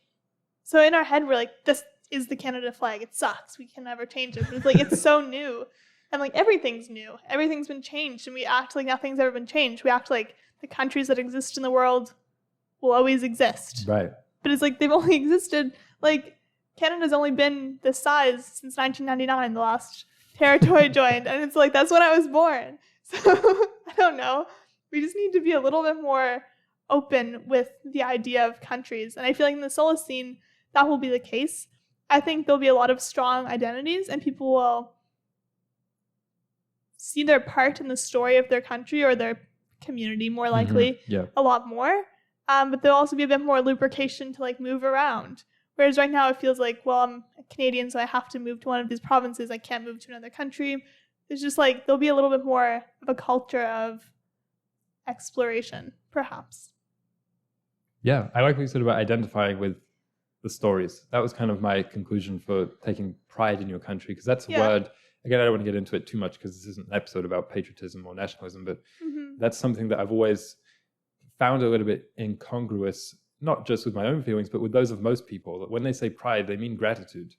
so in our head we're like, this is the Canada flag. It sucks. We can never change it. But it's like, it's so new. And like everything's new. Everything's been changed, and we act like nothing's ever been changed. We act like the countries that exist in the world will always exist. Right. But it's like they've only existed, like Canada's only been this size since 1999, the last territory joined. And it's like, that's when I was born. So I don't know. We just need to be a little bit more open with the idea of countries. And I feel like in the Solacene, that will be the case. I think there'll be a lot of strong identities, and people will see their part in the story of their country or their community more likely a lot more. But there'll also be a bit more lubrication to like move around. Whereas right now it feels like, well, I'm a Canadian, so I have to move to one of these provinces. I can't move to another country. There's just like, there'll be a little bit more of a culture of exploration, perhaps. Yeah, I like what you said about identifying with the stories. That was kind of my conclusion for taking pride in your country, because that's a word. Again, I don't want to get into it too much because this isn't an episode about patriotism or nationalism, but that's something that I've always found a little bit incongruous, not just with my own feelings, but with those of most people, that when they say pride, they mean gratitude.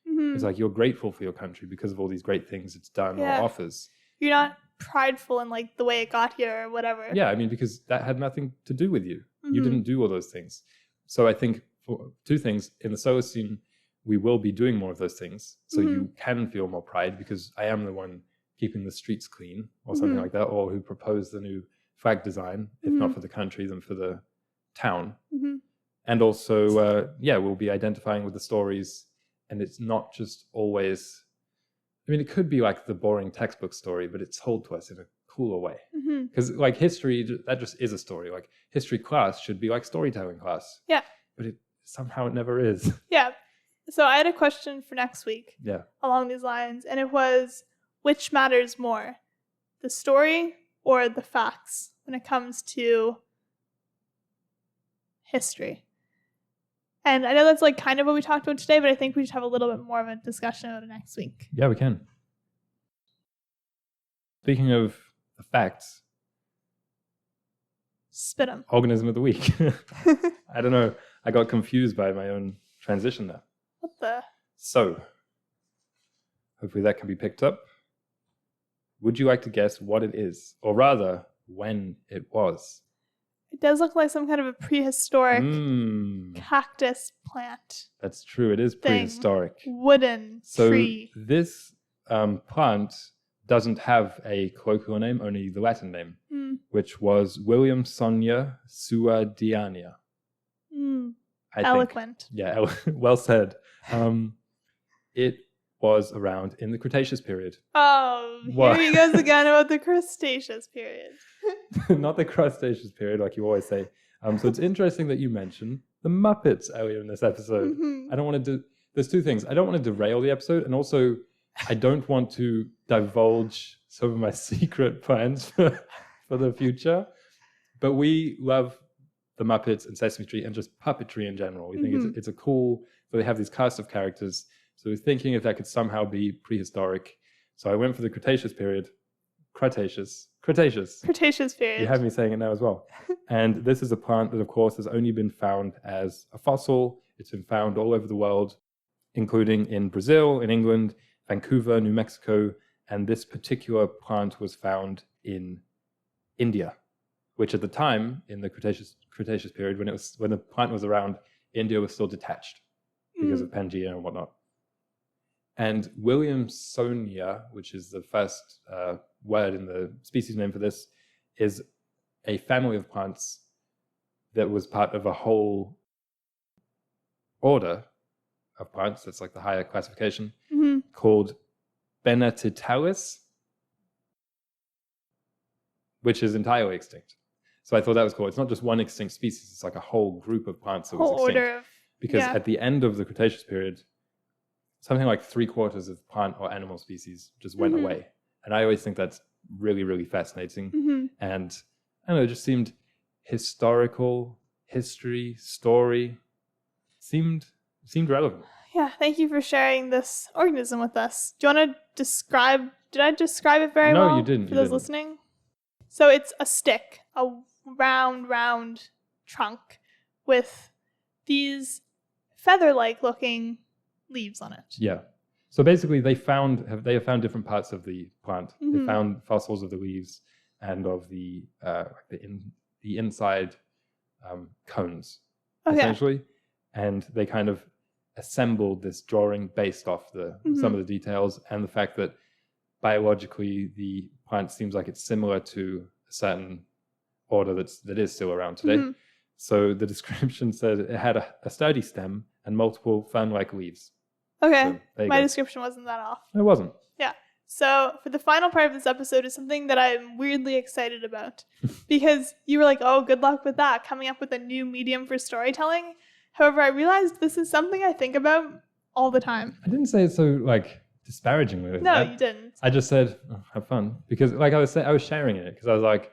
It's like you're grateful for your country because of all these great things it's done or offers. You're not prideful in like the way it got here or whatever. Yeah, I mean, because that had nothing to do with you. You didn't do all those things. So I think for two things, in the Solacene, we will be doing more of those things. So you can feel more pride because I am the one keeping the streets clean or something like that, or who proposed the new flag design, if not for the country, then for the town. And also, we'll be identifying with the stories, and it's not just always, I mean, it could be like the boring textbook story, but it's told to us in a cooler way. Because like history, that just is a story. Like history class should be like storytelling class. Yeah. But somehow it never is. Yeah. So I had a question for next week. Yeah. Along these lines, and it was, which matters more, the story or the facts when it comes to history? And I know that's like kind of what we talked about today, but I think we should have a little bit more of a discussion about it next week. Yeah, we can. Speaking of the facts, Spit 'em. organism of the week. I don't know. I got confused by my own transition there. What the? So, hopefully that can be picked up. Would you like to guess what it is? Or rather, when it was? It does look like some kind of a prehistoric Mm, cactus plant. that's true. It is Thing. prehistoric. Wooden So tree. this plant doesn't have a colloquial name, only the Latin name, which was Williamsonia suadiania. Eloquent. Yeah, well said. It was around in the Cretaceous period. Oh, What? here he goes again about the Cretaceous period. Not the Cretaceous period, like you always say. So it's interesting that you mentioned the Muppets earlier in this episode. I don't want to do... There's two things. I don't want to derail the episode, and also I don't want to divulge some of my secret plans for the future. But we love the Muppets and Sesame Street and just puppetry in general. We think it's a cool... So they have these cast of characters. So we're thinking if that could somehow be prehistoric. So I went for the Cretaceous period. Cretaceous period. You have me saying it now as well. And this is a plant that, of course, has only been found as a fossil. It's been found all over the world, including in Brazil, in England, Vancouver, New Mexico. And this particular plant was found in India, which at the time, in the Cretaceous period, when the plant was around, India was still detached because of Pangea and whatnot. And Williamsonia, which is the first word in the species name for this, is a family of plants that was part of a whole order of plants, that's like the higher classification, called Benatitalis, which is entirely extinct. So I thought that was cool. It's not just one extinct species, it's like a whole group of plants that was extinct. Order of, because at the end of the Cretaceous period, something like 3/4 of plant or animal species just went away. And I always think that's really, really fascinating. And I don't know, it just seemed historical, story, seemed relevant. Yeah, thank you for sharing this organism with us. Do you want to describe, did I describe it very well? No, you didn't. For those listening? So it's a stick, a round trunk with these feather-like looking leaves on it. Yeah. So basically they have found different parts of the plant. They found fossils of the leaves and of the inside cones, essentially. And they kind of assembled this drawing based off some of the details and the fact that biologically the plant seems like it's similar to a certain order that is still around today. So the description said it had a sturdy stem and multiple fern-like leaves. Okay, so my description wasn't that off. It wasn't. Yeah. So for the final part of this episode is something that I'm weirdly excited about because you were like, oh, good luck with that, coming up with a new medium for storytelling. However, I realized this is something I think about all the time. I didn't say it so disparagingly. No, you didn't. I just said, have fun. Because I was sharing it because I was like,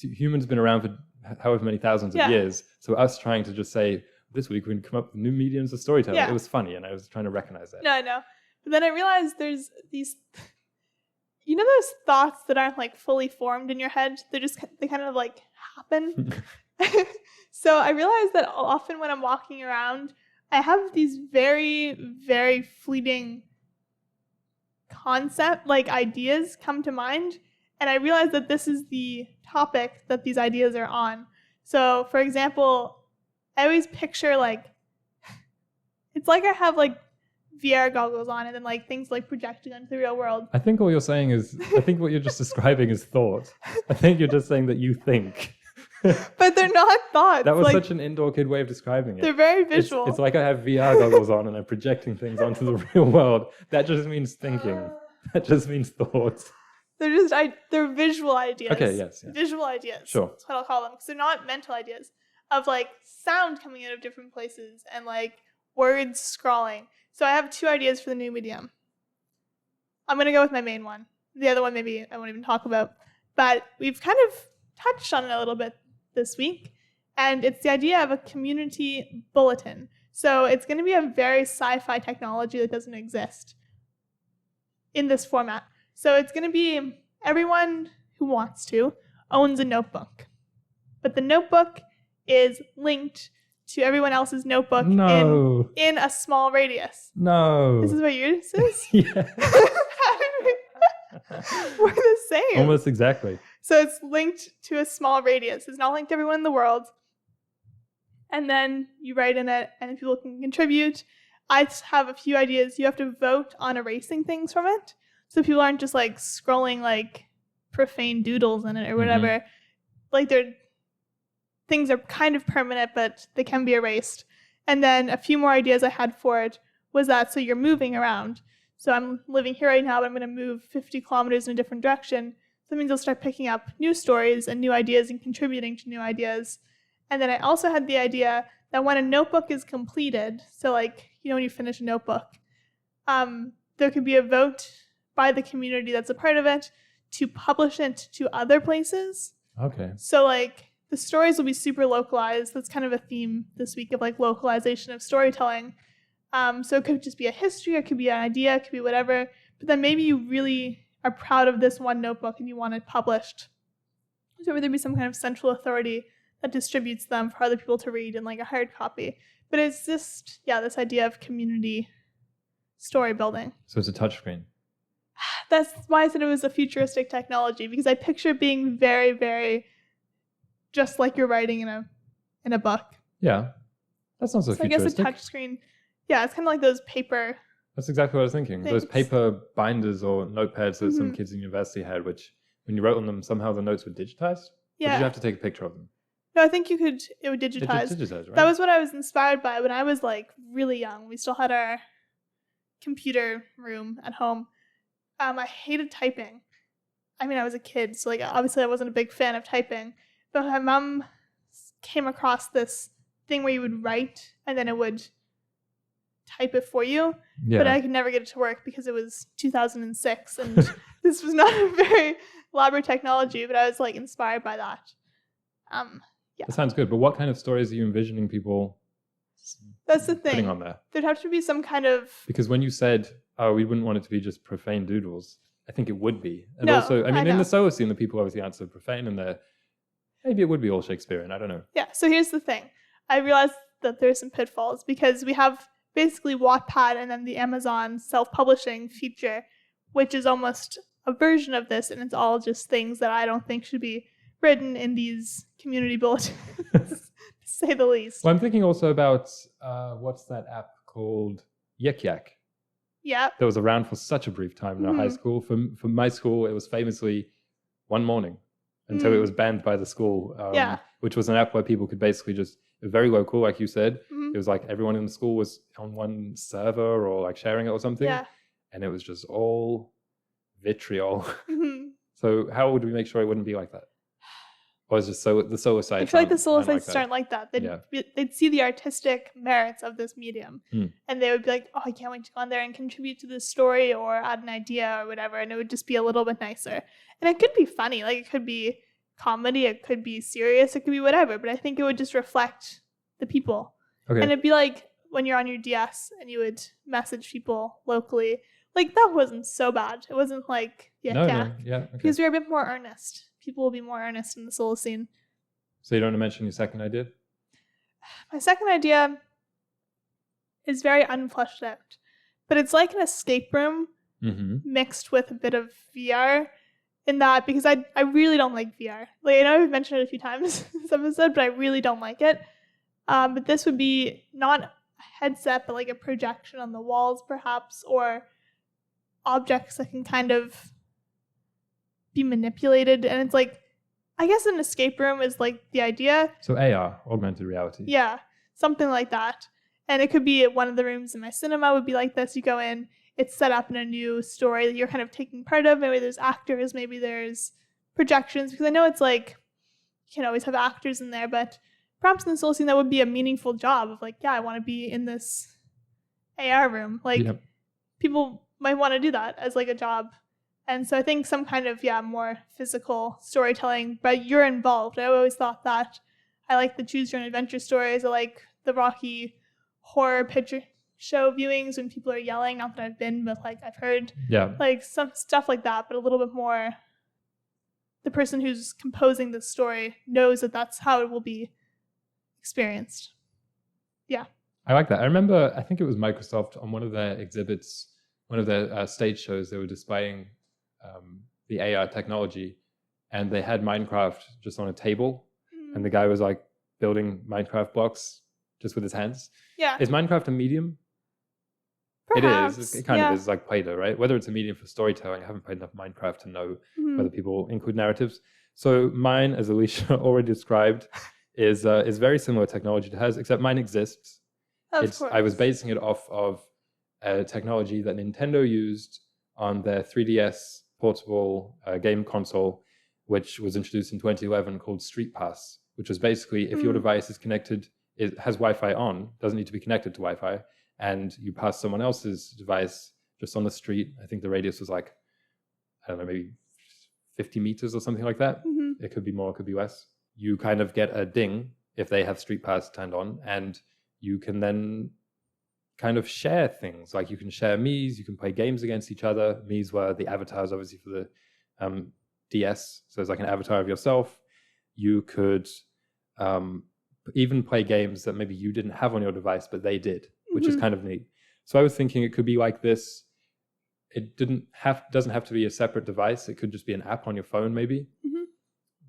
humans have been around for however many thousands of years. So us trying to just say, this week we can come up with new mediums of storytelling. It was funny and I was trying to recognize that. No, I know. But then I realized there's these, you know those thoughts that aren't fully formed in your head? They kind of happen. So I realized that often when I'm walking around, I have these very, very fleeting ideas come to mind. And I realized that this is the topic that these ideas are on. So for example, I always picture it's like I have VR goggles on and then things projecting onto the real world. I think what you're saying is, I think what you're just describing is thought. I think you're just saying that you think. But they're not thoughts. That was such an indoor kid way of describing it. They're very visual. It's like I have VR goggles on and I'm projecting things onto the real world. That just means thinking. That just means thoughts. They're visual ideas. Okay, yes. Yeah. Visual ideas. Sure. That's what I'll call them. Because they're not mental ideas of sound coming out of different places and words scrawling. So I have two ideas for the new medium. I'm going to go with my main one. The other one maybe I won't even talk about. But we've kind of touched on it a little bit this week. And it's the idea of a community bulletin. So it's going to be a very sci-fi technology that doesn't exist in this format. So it's going to be everyone who wants to owns a notebook. but the notebook is linked to everyone else's notebook No. in a small radius. No. This is what yours is? Yeah. We're the same. Almost exactly. So it's linked to a small radius. It's not linked to everyone in the world. And then you write in it, and people can contribute. I have a few ideas. You have to vote on erasing things from it. So people aren't just like scrolling like profane doodles in it or whatever. Mm-hmm. Like things are kind of permanent, but they can be erased. And then a few more ideas I had for it was that so you're moving around. So I'm living here right now, but I'm going to move 50 kilometers in a different direction. So that means I'll start picking up new stories and new ideas and contributing to new ideas. And then I also had the idea that when a notebook is completed, so like, when you finish a notebook, there could be a vote by the community that's a part of it to publish it to other places. Okay. So like the stories will be super localized. That's kind of a theme this week of like localization of storytelling. So it could just be a history, it could be an idea, it could be whatever. But then maybe you really are proud of this one notebook and you want it published. So maybe there'd be some kind of central authority that distributes them for other people to read in like a hard copy. But it's just, this idea of community story building. So it's a touchscreen. That's why I said it was a futuristic technology, because I picture it being very, very just like you're writing in a book. Yeah. That's not so futuristic. I guess a touchscreen, it's kind of like those paper. That's exactly what I was thinking. Things. Those paper binders or notepads that some kids in university had, which when you wrote on them, somehow the notes were digitized. Yeah. Or did you have to take a picture of them? No, I think it would digitize. Digitize, right? That was what I was inspired by when I was like really young. We still had our computer room at home. I hated typing. I mean, I was a kid, so like obviously I wasn't a big fan of typing. But my mom came across this thing where you would write and then it would type it for you. Yeah. But I could never get it to work because it was 2006 and this was not a very elaborate technology, but I was like inspired by that. That sounds good. But what kind of stories are you envisioning people That's the thing. putting on there? There'd have to be some kind of... Because when you said, we wouldn't want it to be just profane doodles, I think it would be. And No, also, I mean, I in know. the Solacene, the people obviously answer profane, and maybe it would be all Shakespearean. I don't know. Yeah, so here's the thing. I realized that there's some pitfalls because we have basically Wattpad and then the Amazon self-publishing feature, which is almost a version of this, and it's all just things that I don't think should be written in these community bulletins, to say the least. Well, I'm thinking also about, what's that app called? Yik Yak. Yeah. That was around for such a brief time in our high school. For my school, it was famously one morning until it was banned by the school, which was an app where people could basically just, very local, like you said. It was like everyone in the school was on one server or like sharing it or something. Yeah. And it was just all vitriol. So how would we make sure it wouldn't be like that? Or is it the solar sites? I feel like the solar sites aren't like that. They'd see the artistic merits of this medium and they would be like, oh, I can't wait to go on there and contribute to this story or add an idea or whatever. And it would just be a little bit nicer. And it could be funny. Like it could be comedy. It could be serious. It could be whatever. But I think it would just reflect the people. Okay. And it'd be like when you're on your DS and you would message people locally. Like that wasn't so bad. It wasn't like, Okay. Because we were a bit more earnest. People will be more earnest in the Solacene. So you don't want to mention your second idea? My second idea is very unfleshed out, but it's like an escape room mixed with a bit of VR in that, because I really don't like VR. Like I know I've mentioned it a few times in this episode, but I really don't like it. But this would be not a headset, but like a projection on the walls perhaps, or objects that can kind of be manipulated. And it's like, I guess an escape room is like the idea. So AR, augmented reality. Yeah, something like that. And it could be one of the rooms in my cinema would be like this. You go in, it's set up in a new story that you're kind of taking part of. Maybe there's actors, maybe there's projections, because I know it's like, you can always have actors in there, but perhaps in the Solacene that would be a meaningful job of like, I want to be in this AR room. Like people might want to do that as like a job. And so I think some kind of, more physical storytelling, but you're involved. I always thought that. I like the choose your own adventure stories. I like the Rocky horror picture show viewings when people are yelling. Not that I've been, but like I've heard. Yeah. Like some stuff like that, but a little bit more the person who's composing this story knows that that's how it will be experienced. Yeah. I like that. I remember, I think it was Microsoft on one of their exhibits, one of their stage shows, they were displaying the AR technology, and they had Minecraft just on a table, and the guy was like building Minecraft blocks just with his hands. Yeah. Is Minecraft a medium? Perhaps. It is. It kind of is like Play-Doh, right? Whether it's a medium for storytelling, I haven't played enough Minecraft to know whether people include narratives. So mine, as Alicia already described, is very similar technology to hers, except mine exists. Of course. I was basing it off of a technology that Nintendo used on their 3DS portable game console, which was introduced in 2011, called Street Pass, which was basically if your device is connected, it has Wi-Fi on, doesn't need to be connected to Wi-Fi, and you pass someone else's device just on the street. I think the radius was like, I don't know, maybe 50 meters or something like that. It could be more, it could be less. You kind of get a ding if they have Street Pass turned on, and you can then kind of share things. Like you can share Miis, you can play games against each other. Miis were the avatars, obviously, for the DS. So it's like an avatar of yourself. You could even play games that maybe you didn't have on your device, but they did, which is kind of neat. So I was thinking it could be like this. It doesn't have to be a separate device. It could just be an app on your phone, maybe.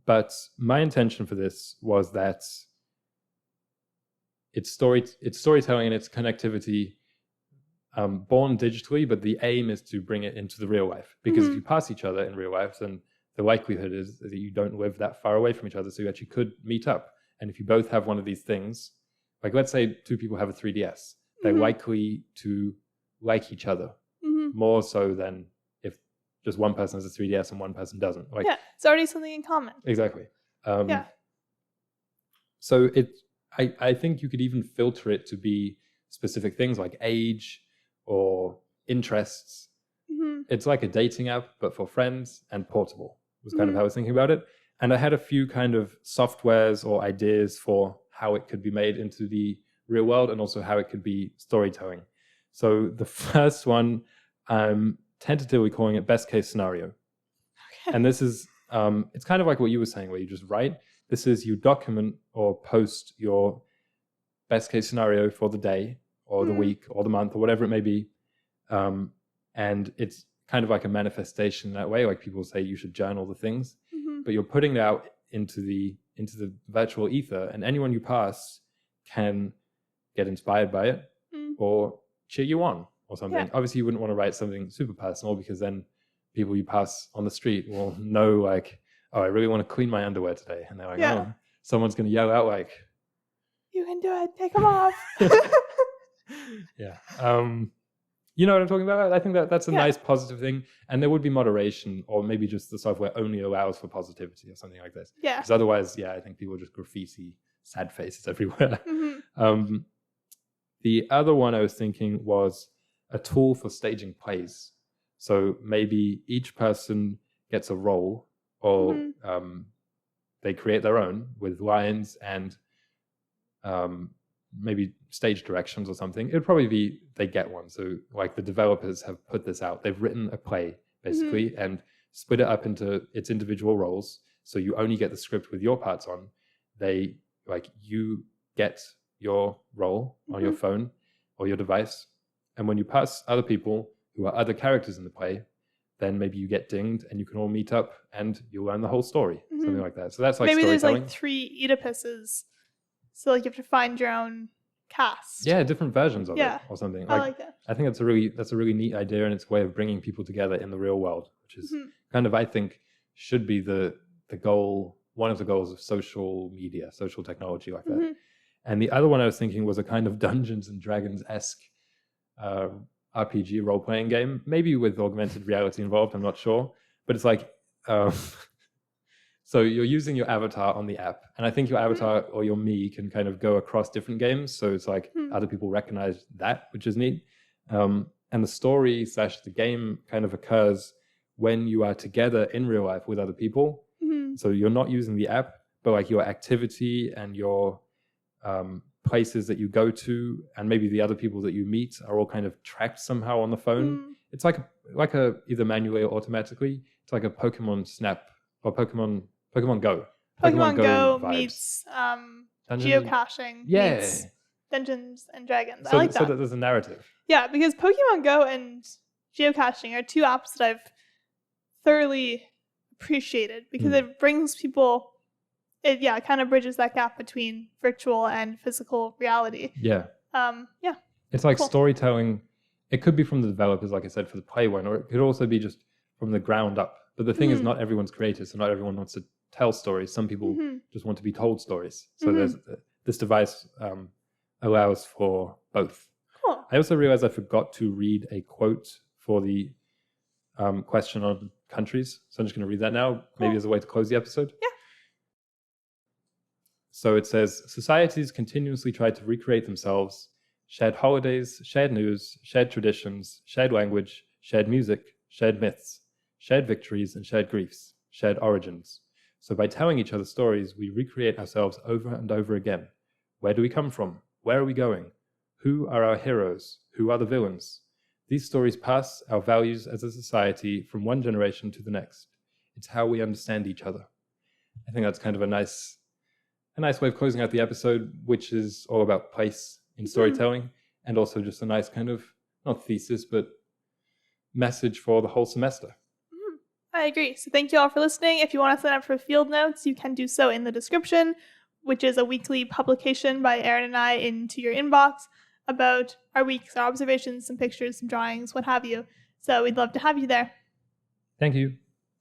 But my intention for this was that it's storytelling and it's connectivity born digitally, but the aim is to bring it into the real life. Because if you pass each other in real life, then the likelihood is that you don't live that far away from each other, so you actually could meet up. And if you both have one of these things, like let's say two people have a 3DS, they're likely to like each other more so than if just one person has a 3DS and one person doesn't. Like, yeah, it's already something in common. Exactly. Yeah. So I think you could even filter it to be specific things like age or interests. It's like a dating app, but for friends and portable was kind of how I was thinking about it. And I had a few kind of softwares or ideas for how it could be made into the real world and also how it could be storytelling. So the first one, I'm tentatively calling it best case scenario. Okay. And this is, it's kind of like what you were saying, where you just write. This is you document or post your best case scenario for the day or the week or the month or whatever it may be. And it's kind of like a manifestation that way. Like people say you should journal the things, but you're putting it out into the virtual ether, and anyone you pass can get inspired by it or cheer you on or something. Yeah. Obviously, you wouldn't want to write something super personal because then people you pass on the street will know like, oh, I really want to clean my underwear today. And they're like, oh, someone's going to yell out like, you can do it, take them off. Yeah. You know what I'm talking about? I think that's a nice positive thing. And there would be moderation, or maybe just the software only allows for positivity or something like this. Yeah. Because otherwise, I think people just graffiti sad faces everywhere. The other one I was thinking was a tool for staging plays. So maybe each person gets a role, or they create their own with lines and maybe stage directions or something. It would probably be they get one. So like the developers have put this out. They've written a play basically and split it up into its individual roles. So you only get the script with your parts on. You get your role on your phone or your device. And when you pass other people who are other characters in the play, then maybe you get dinged and you can all meet up and you'll learn the whole story, something like that. So that's like maybe storytelling. there's like 3 Oedipuses. So like you have to find your own cast. Yeah, different versions of it or something. I like that. I think that's a really neat idea, and it's a way of bringing people together in the real world, which is kind of, I think, should be the goal, one of the goals of social media, social technology like that. And the other one I was thinking was a kind of Dungeons and Dragons-esque RPG role-playing game, maybe with augmented reality involved, I'm not sure. But it's like, so you're using your avatar on the app, and I think your avatar or your me can kind of go across different games. So it's like other people recognize that, which is neat. And the story / the game kind of occurs when you are together in real life with other people. So you're not using the app, but like your activity and your places that you go to, and maybe the other people that you meet are all kind of tracked somehow on the phone. It's like a either manually or automatically. It's like a Pokemon Snap or Pokemon Go. Pokemon Go vibes. meets Dungeons- geocaching Yeah. meets Dungeons and Dragons. So, I like that. So that there's a narrative. Yeah, because Pokemon Go and geocaching are two apps that I've thoroughly appreciated because it brings people. It kind of bridges that gap between virtual and physical reality. Yeah. Yeah. It's like Cool. storytelling. It could be from the developers, like I said, for the Play one, or it could also be just from the ground up. But the thing is, not everyone's creative, so not everyone wants to tell stories. Some people just want to be told stories. So there's this device allows for both. Cool. I also realized I forgot to read a quote for the question on countries. So I'm just going to read that now, maybe as a way to close the episode. Yeah. So it says, societies continuously try to recreate themselves, shared holidays, shared news, shared traditions, shared language, shared music, shared myths, shared victories and shared griefs, shared origins. So by telling each other stories, we recreate ourselves over and over again. Where do we come from? Where are we going? Who are our heroes? Who are the villains? These stories pass our values as a society from one generation to the next. It's how we understand each other. I think that's kind of a nice way of closing out the episode, which is all about place in storytelling, and also just a nice kind of, not thesis, but message for the whole semester. I agree. So thank you all for listening. If you want to sign up for field notes, you can do so in the description, which is a weekly publication by Erin and I into your inbox about our weeks, our observations, some pictures, some drawings, what have you. So we'd love to have you there. Thank you.